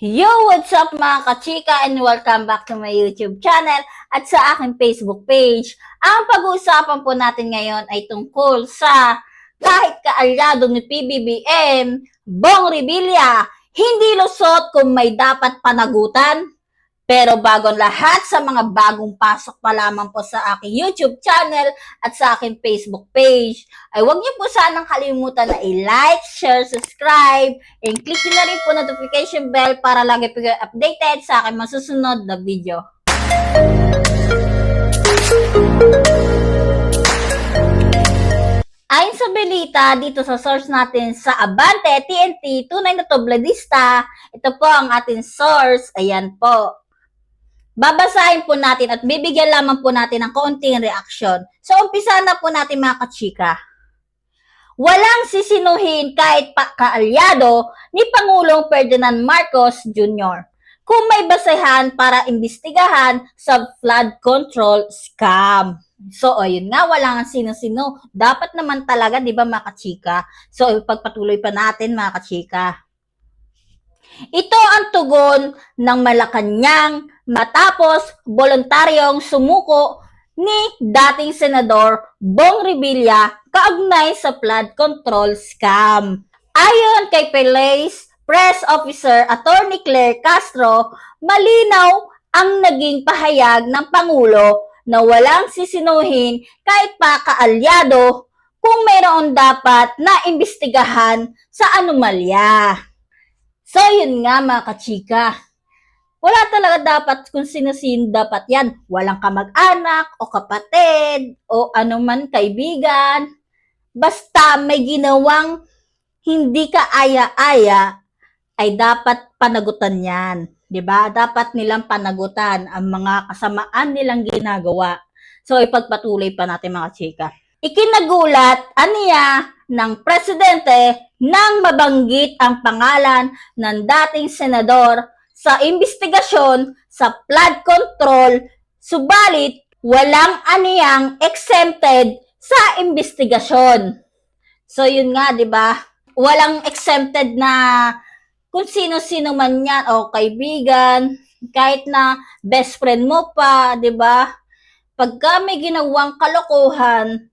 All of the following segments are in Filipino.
Yo! What's up mga kachika and welcome back to my YouTube channel at sa aking Facebook page. Ang pag-uusapan po natin ngayon ay tungkol sa kahit kaalyado ni PBBM, Bong Revilla, hindi lusot kung may dapat panagutan. Pero bago lahat sa mga bagong pasok pa lamang po sa aking YouTube channel at sa aking Facebook page, ay huwag niyo po sanang kalimutan na i-like, share, subscribe, and click nyo na rin po notification bell para lagi po kayo updated sa aking masusunod na video. Ayon sa balita dito sa source natin sa Abante, TNT, tunay na tobladista, ito po ang ating source, ayan po. Babasahin po natin at bibigyan lamang po natin ng kaunting reaksyon. So, umpisa na po natin mga kachika. Walang sisinuhin kahit kaalyado ni Pangulong Ferdinand Marcos Jr. kung may basehan para imbestigahan sa flood control scam. So, ayun nga, walang sino-sino. Dapat naman talaga, di ba mga kachika? So, ipagpatuloy pa natin mga kachika. Ito ang tugon ng Malacanang matapos voluntaryong sumuko ni dating Senador Bong Revilla kaugnay sa flood control scam. Ayon kay Pele's Press Officer Attorney Claire Castro, malinaw ang naging pahayag ng Pangulo na walang sisinuhin kahit pa kaalyado kung mayroon dapat na imbestigahan sa anomalya. So, yun nga mga kachika. Wala talaga dapat kung sino-sino dapat yan. Walang kamag-anak o kapatid o anuman kaibigan. Basta may ginawang hindi ka aya-aya ay dapat panagutan yan. 'Di ba? Dapat nilang panagutan ang mga kasamaan nilang ginagawa. So, ipagpatuloy pa natin mga chika. Ikinagulat aniya ng presidente nang mabanggit ang pangalan ng dating senador sa investigasyon sa flood control, subalit walang aniyang exempted sa investigasyon. So yun nga, 'di ba? Walang exempted na kung sino-sino man 'yan o kaibigan, kahit na best friend mo pa, 'di ba? Pagka may ginawang kalokohan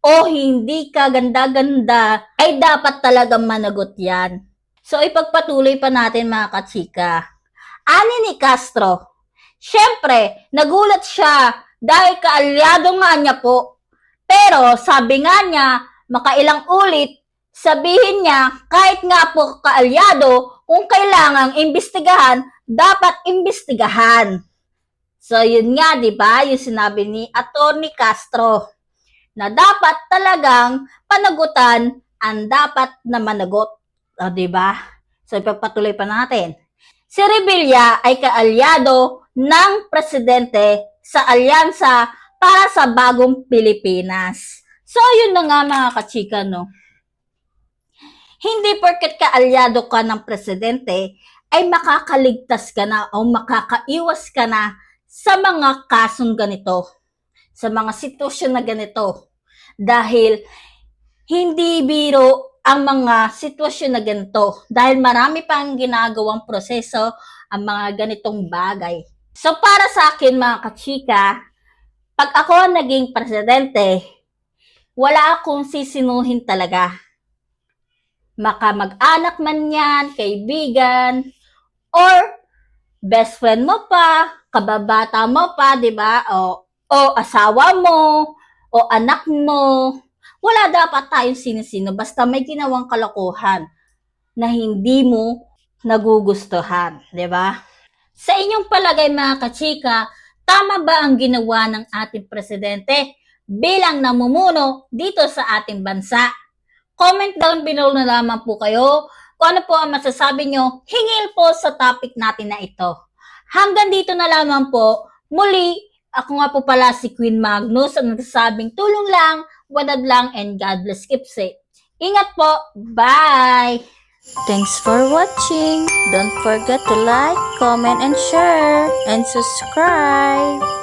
o hindi ka ganda-ganda, ay dapat talagang managot yan. So, ipagpatuloy pa natin mga kachika. Ani ni Castro, syempre, nagulat siya dahil kaalyado nga niya po. Pero, sabi nga niya, makailang ulit, sabihin niya, kahit nga po kaalyado, kung kailangang imbestigahan, dapat imbestigahan. So, yun nga, di ba? Yung sinabi ni Attorney Castro na dapat talagang panagutan ang dapat na managot. O, diba? So, ipagpatuloy pa natin. Si Revilla ay kaalyado ng presidente sa alyansa para sa bagong Pilipinas. So, yun na nga mga kachika, no? Hindi porket kaalyado ka ng presidente ay makakaligtas ka na o makakaiwas ka na sa mga kasong ganito, sa mga sitwasyon na ganito. Dahil hindi biro ang mga sitwasyon na ganito. Dahil marami pang ginagawang proseso ang mga ganitong bagay. So para sa akin mga kachika, pag ako naging presidente, wala akong sisinuhin talaga. Makamag-anak man yan, kaibigan, or best friend mo pa, kababata mo pa, di ba? O asawa mo, o anak mo, wala dapat tayong sino-sino basta may ginawang kalokohan na hindi mo nagugustuhan, di ba? Sa inyong palagay mga kachika, tama ba ang ginawa ng ating presidente bilang namumuno dito sa ating bansa? Comment down below na lamang po kayo kung ano po ang masasabi nyo hingil po sa topic natin na ito. Hanggang dito na lamang po. Muli, ako nga po pala si Queen Magnus ang nagsasabing tulong lang, wanad lang, and God bless, keep safe. Ingat po. Bye! Thanks for watching. Don't forget to like, comment, and share, and subscribe.